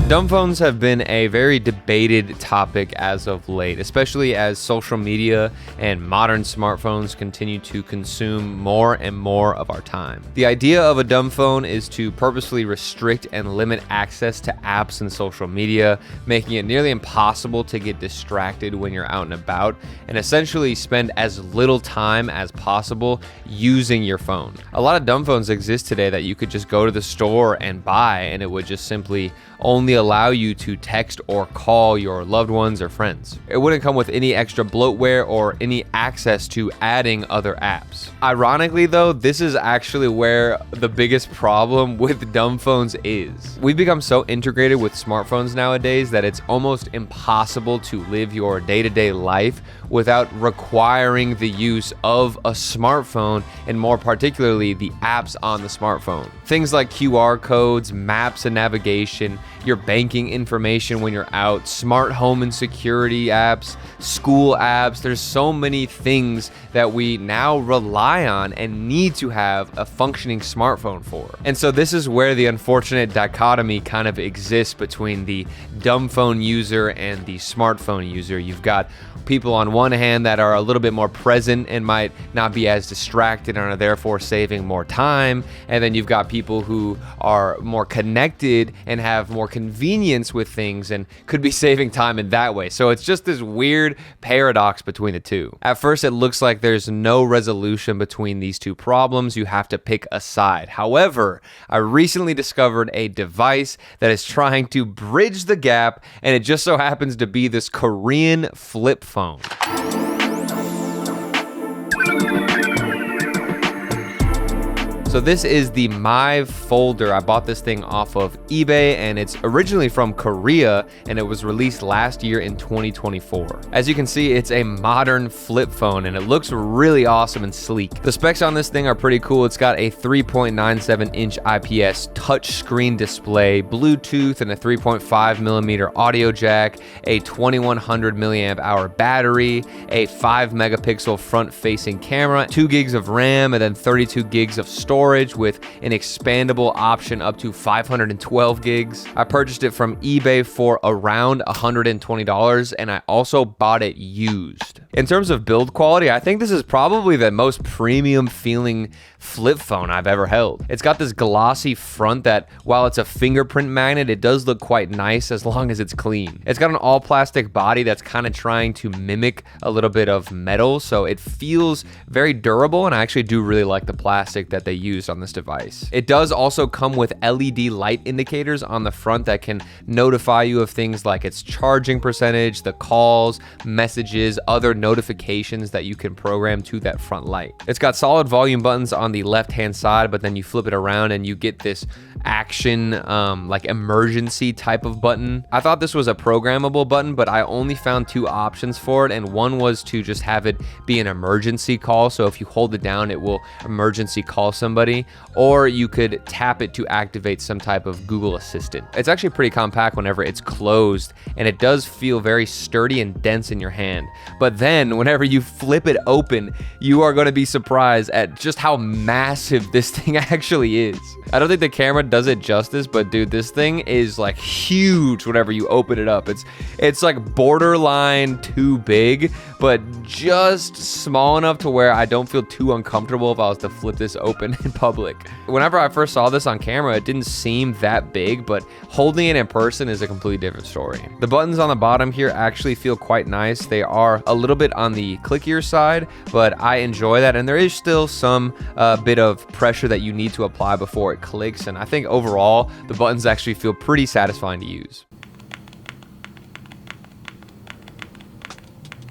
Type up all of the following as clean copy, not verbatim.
Dumb phones have been a very debated topic as of late, especially as social media and modern smartphones continue to consume more and more of our time. The idea of a dumb phone is to purposely restrict and limit access to apps and social media, making it nearly impossible to get distracted when you're out and about, and essentially spend as little time as possible using your phone. A lot of dumb phones exist today that you could just go to the store and buy, and it would just simply only allow you to text or call your loved ones or friends. It wouldn't come with any extra bloatware or any access to adding other apps. Ironically though, this is actually where the biggest problem with dumb phones is. We've become so integrated with smartphones nowadays that it's almost impossible to live your day-to-day life without requiring the use of a smartphone, and more particularly the apps on the smartphone. Things like QR codes, maps and navigation, your banking information when you're out, smart home and security apps, school apps. There's so many things that we now rely on and need to have a functioning smartphone for. And so this is where the unfortunate dichotomy kind of exists between the dumb phone user and the smartphone user. You've got people on one hand that are a little bit more present and might not be as distracted and are therefore saving more time. And then you've got people who are more connected and have more convenience with things and could be saving time in that way. So it's just this weird paradox between the two. At first, it looks like there's no resolution between these two problems. You have to pick a side. However, I recently discovered a device that is trying to bridge the gap, and it just so happens to be this Korean flip phone. So this is the Mive Folder. I bought this thing off of eBay, and it's originally from Korea, and it was released last year in 2024. As you can see, it's a modern flip phone, and it looks really awesome and sleek. The specs on this thing are pretty cool. It's got a 3.97-inch IPS touchscreen display, Bluetooth, and a 3.5mm audio jack, a 2100 milliamp hour battery, a 5-megapixel front-facing camera, 2 gigs of RAM, and then 32 gigs of storage with an expandable option up to 512 gigs. I purchased it from eBay for around $120, and I also bought it used. In terms of build quality, I think this is probably the most premium feeling flip phone I've ever held. It's got this glossy front that, while it's a fingerprint magnet, it does look quite nice as long as it's clean. It's got an all plastic body that's kind of trying to mimic a little bit of metal, so it feels very durable, and I actually do really like the plastic that they used on this device. It does also come with LED light indicators on the front that can notify you of things like its charging percentage, the calls, messages, other notifications that you can program to that front light. It's got solid volume buttons on the left-hand side, but then you flip it around and you get this action, like emergency type of button. I thought this was a programmable button, but I only found 2 options for it, and one was to just have it be an emergency call. So if you hold it down, it will emergency call somebody, or you could tap it to activate some type of Google Assistant. It's actually pretty compact whenever it's closed, and it does feel very sturdy and dense in your hand. But then whenever you flip it open, you are going to be surprised at just how massive this thing actually is. I don't think the camera does it justice, but dude, this thing is like huge whenever you open it up. It's like borderline too big, but just small enough to where I don't feel too uncomfortable if I was to flip this open in public. Whenever I first saw this on camera, it didn't seem that big, but holding it in person is a completely different story. The buttons on the bottom here actually feel quite nice. They are a little bit on the clickier side, but I enjoy that, and there is still some bit of pressure that you need to apply before it clicks, and I think overall the buttons actually feel pretty satisfying to use.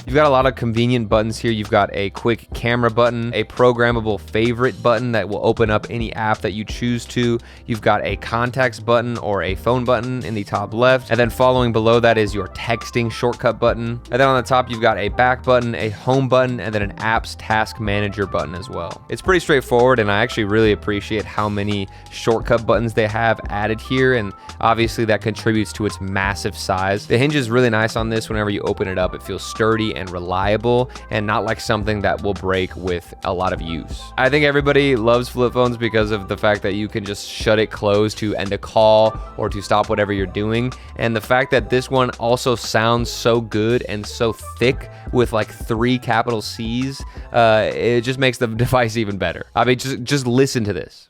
You've got a lot of convenient buttons here. You've got a quick camera button, a programmable favorite button that will open up any app that you choose to. You've got a contacts button or a phone button in the top left. And then following below that is your texting shortcut button. And then on the top, you've got a back button, a home button, and then an apps task manager button as well. It's pretty straightforward, and I actually really appreciate how many shortcut buttons they have added here. And obviously that contributes to its massive size. The hinge is really nice on this. Whenever you open it up, it feels sturdy sturdy and reliable and not like something that will break with a lot of use. I think everybody loves flip phones because of the fact that you can just shut it closed to end a call or to stop whatever you're doing. And the fact that this one also sounds so good and so thick with like 3 capital C's, it just makes the device even better. I mean, just listen to this.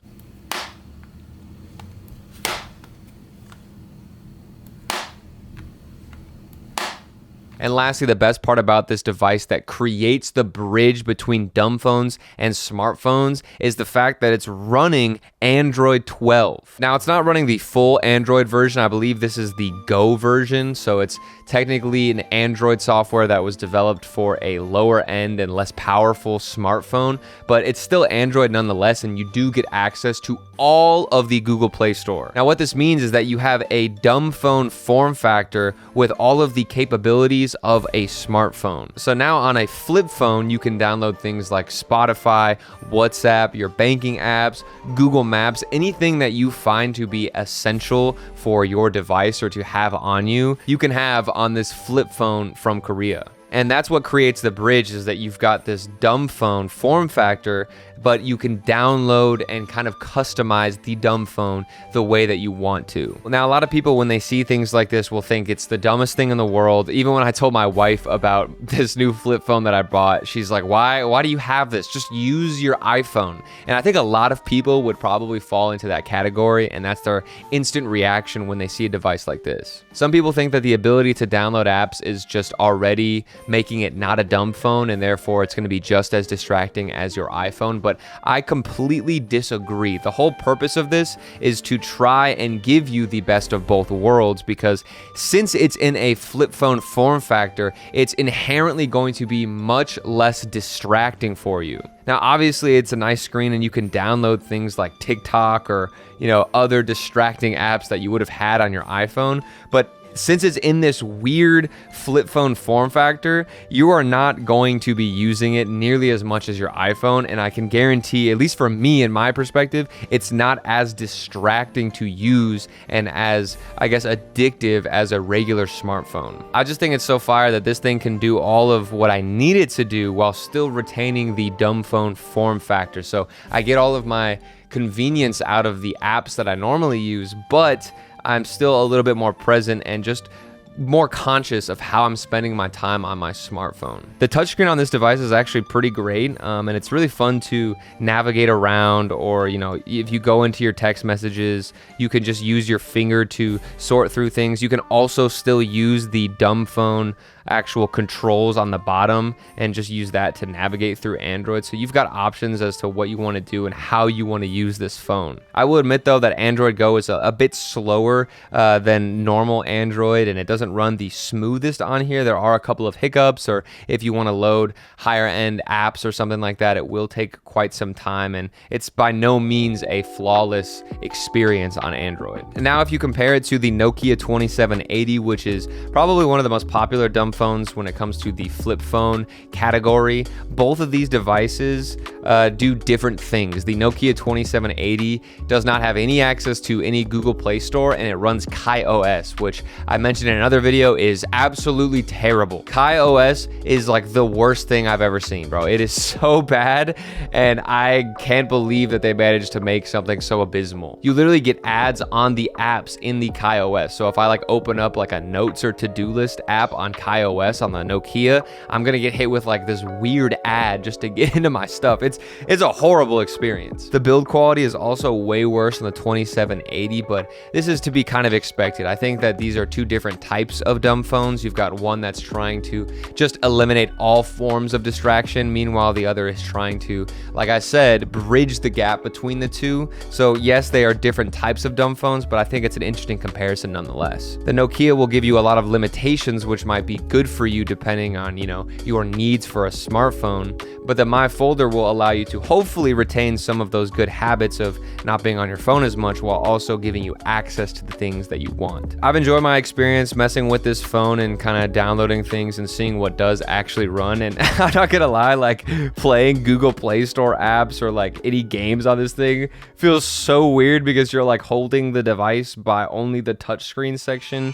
And lastly, the best part about this device that creates the bridge between dumb phones and smartphones is the fact that it's running Android 12. Now, it's not running the full Android version. I believe this is the Go version, so it's technically an Android software that was developed for a lower end and less powerful smartphone, but it's still Android nonetheless, and you do get access to all of the Google Play Store. Now, what this means is that you have a dumb phone form factor with all of the capabilities of a smartphone. So now on a flip phone, you can download things like Spotify, WhatsApp, your banking apps, Google Maps, anything that you find to be essential for your device or to have on you, you can have on this flip phone from Korea. And that's what creates the bridge, is that you've got this dumb phone form factor, but you can download and kind of customize the dumb phone the way that you want to. Now, a lot of people, when they see things like this, will think it's the dumbest thing in the world. Even when I told my wife about this new flip phone that I bought, she's like, why do you have this? Just use your iPhone. And I think a lot of people would probably fall into that category, and that's their instant reaction when they see a device like this. Some people think that the ability to download apps is just already making it not a dumb phone, and therefore it's going to be just as distracting as your iPhone, but I completely disagree. The whole purpose of this is to try and give you the best of both worlds, because since it's in a flip phone form factor, it's inherently going to be much less distracting for you. Now, obviously, it's a nice screen and you can download things like TikTok or, other distracting apps that you would have had on your iPhone, but since it's in this weird flip phone form factor, you are not going to be using it nearly as much as your iPhone, and I can guarantee, at least from me and my perspective, it's not as distracting to use and as, I guess, addictive as a regular smartphone. I just think it's so fire that this thing can do all of what I need it to do while still retaining the dumb phone form factor. So I get all of my convenience out of the apps that I normally use, but I'm still a little bit more present and just more conscious of how I'm spending my time on my smartphone. The touchscreen on this device is actually pretty great, and it's really fun to navigate around, or if you go into your text messages, you can just use your finger to sort through things. You can also still use the dumb phone actual controls on the bottom and just use that to navigate through Android. So you've got options as to what you want to do and how you want to use this phone. I will admit though that Android Go is a bit slower than normal Android, and it doesn't run the smoothest on here. There are a couple of hiccups, or if you want to load higher end apps or something like that, it will take quite some time, and it's by no means a flawless experience on Android. And now if you compare it to the Nokia 2780, which is probably one of the most popular dumb phones when it comes to the flip phone category, both of these devices do different things. The Nokia 2780 does not have any access to any Google Play Store, and it runs iOS, which I mentioned in another video is absolutely terrible. iOS is like the worst thing I've ever seen, bro. It is so bad, and I can't believe that they managed to make something so abysmal. You literally get ads on the apps in the iOS. So if I open up a notes or to-do list app on iOS on the Nokia, I'm gonna get hit with this weird ad just to get into my stuff. It's a horrible experience. The build quality is also way worse than the 2780, but this is to be kind of expected. I think that these are two different types of dumb phones. You've got one that's trying to just eliminate all forms of distraction. Meanwhile, the other is trying to, like I said, bridge the gap between the two. So yes, they are different types of dumb phones, but I think it's an interesting comparison nonetheless. The Nokia will give you a lot of limitations, which might be good for you depending on, your needs for a smartphone, but the Mive Folder will allow you to hopefully retain some of those good habits of not being on your phone as much, while also giving you access to the things that you want. I've enjoyed my experience messing with this phone and kind of downloading things and seeing what does actually run, and I'm not gonna lie, playing Google Play Store apps or any games on this thing feels so weird, because you're holding the device by only the touchscreen section.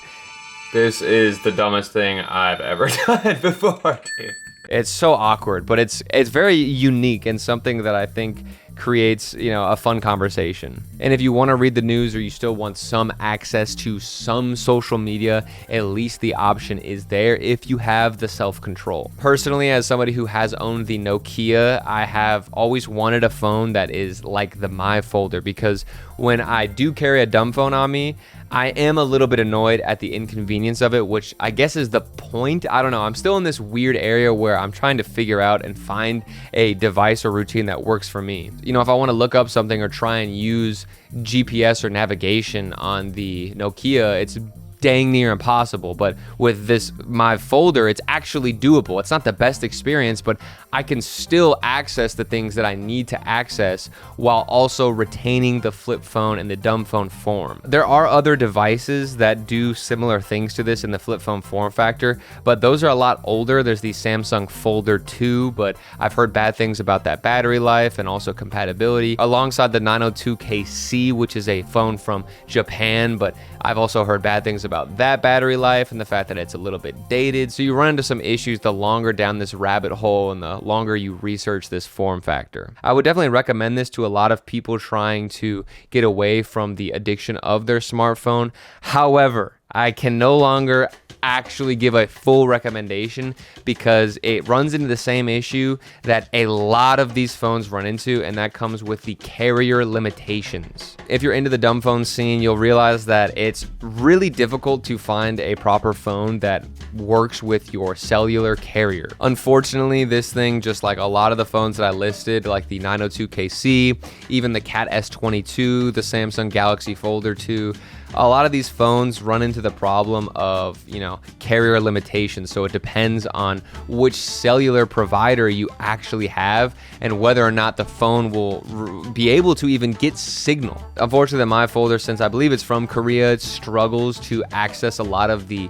This is the dumbest thing I've ever done before, dude. It's so awkward, but it's very unique and something that I think creates, you know, a fun conversation. And if you want to read the news or you still want some access to some social media, at least the option is there if you have the self-control. Personally, as somebody who has owned the Nokia, I have always wanted a phone that is like the Mive Folder, because when I do carry a dumb phone on me, I am a little bit annoyed at the inconvenience of it, which I guess is the point. I don't know. I'm still in this weird area where I'm trying to figure out and find a device or routine that works for me. You know, if I want to look up something or try and use GPS or navigation on the Nokia, it's dang near impossible. But with this Mive Folder, it's actually doable. It's not the best experience, but I can still access the things that I need to access while also retaining the flip phone and the dumb phone form. There are other devices that do similar things to this in the flip phone form factor, but those are a lot older. There's the Samsung Folder 2, but I've heard bad things about that battery life and also compatibility, alongside the 902KC, which is a phone from Japan, but I've also heard bad things about that battery life and the fact that it's a little bit dated. So you run into some issues the longer down this rabbit hole and the longer you research this form factor. I would definitely recommend this to a lot of people trying to get away from the addiction of their smartphone. However, I can no longer actually give a full recommendation because it runs into the same issue that a lot of these phones run into, and that comes with the carrier limitations. If you're into the dumb phone scene, you'll realize that it's really difficult to find a proper phone that works with your cellular carrier. Unfortunately, this thing, just like a lot of the phones that I listed, like the 902KC, even the Cat S22, the Samsung Galaxy Folder 2, a lot of these phones run into the problem of, you know, carrier limitations. So it depends on which cellular provider you actually have and whether or not the phone will be able to even get signal. Unfortunately, the Mive Folder, since I believe it's from Korea, it struggles to access a lot of the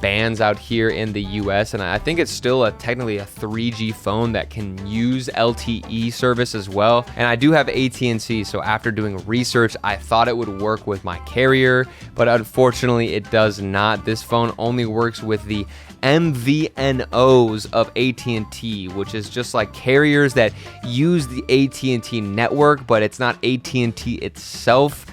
bands out here in the US, and I think it's still technically a 3G phone that can use LTE service as well. And I do have AT&T, so after doing research, I thought it would work with my carrier, but unfortunately it does not. This phone only works with the MVNOs of AT&T, which is just like carriers that use the AT&T network, but it's not AT&T itself.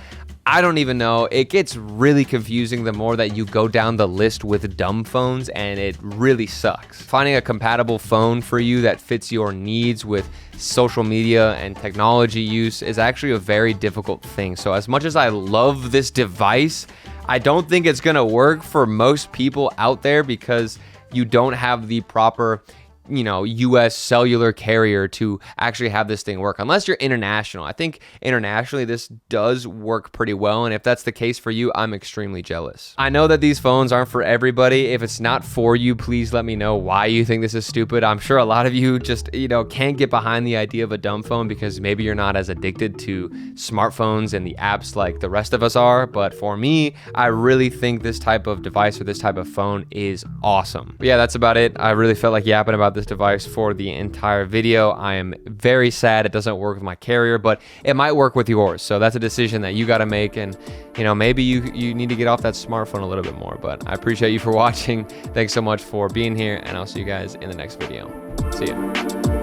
I don't even know. It gets really confusing the more that you go down the list with dumb phones, and it really sucks. Finding a compatible phone for you that fits your needs with social media and technology use is actually a very difficult thing. So as much as I love this device, I don't think it's gonna work for most people out there because you don't have the proper, you know, US cellular carrier to actually have this thing work, unless you're international. I think internationally this does work pretty well, and if that's the case for you, I'm extremely jealous. I know that these phones aren't for everybody. If it's not for you, please let me know why you think this is stupid. I'm sure a lot of you just, you know, can't get behind the idea of a dumb phone because maybe you're not as addicted to smartphones and the apps like the rest of us are, but for me, I really think this type of device or this type of phone is awesome. But yeah, that's about it. I really felt like yapping about this device for the entire video. I am very sad it doesn't work with my carrier, but it might work with yours. So that's a decision that you got to make, and you know, maybe you need to get off that smartphone a little bit more. But I appreciate you for watching. Thanks so much for being here, and I'll see you guys in the next video. See ya.